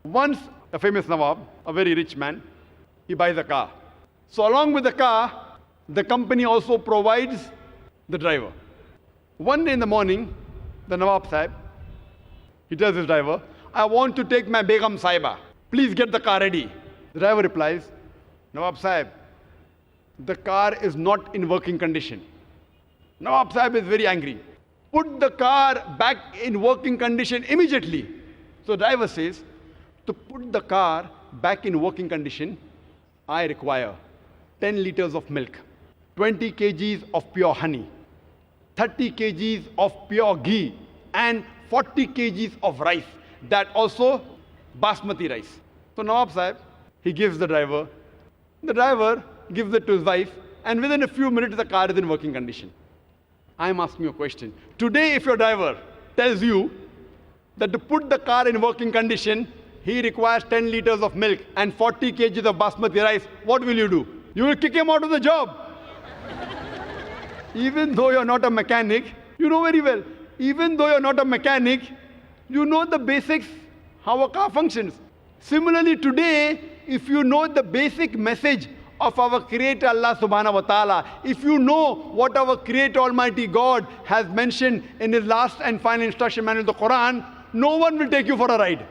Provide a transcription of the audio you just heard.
Once, a famous Nawab, a very rich man, he buys a car. So along with the car, the company also provides the driver. One day in the morning, the Nawab Sahib, he tells his driver, I want to take my Begum Saiba. Please get the car ready. The driver replies, Nawab Sahib, the car is not in working condition. Nawab Sahib is very angry. Put the car back in working condition immediately. So the driver says, to put the car back in working condition, I require 10 liters of milk, 20 kgs of pure honey, 30 kgs of pure ghee, and 40 kgs of rice. That also basmati rice. So Nawab Sahib, he gives the driver gives it to his wife, and within a few minutes the car is in working condition. I am asking you a question. Today, if your driver tells you that to put the car in working condition, he requires 10 liters of milk and 40 kgs of basmati rice, what will you do? You will kick him out of the job. Even though you're not a mechanic, you know very well, even though you're not a mechanic, you know the basics, how a car functions. Similarly, today, if you know the basic message of our Creator Allah subhanahu wa ta'ala, if you know what our Creator Almighty God has mentioned in His last and final instruction manual, the Quran, no one will take you for a ride.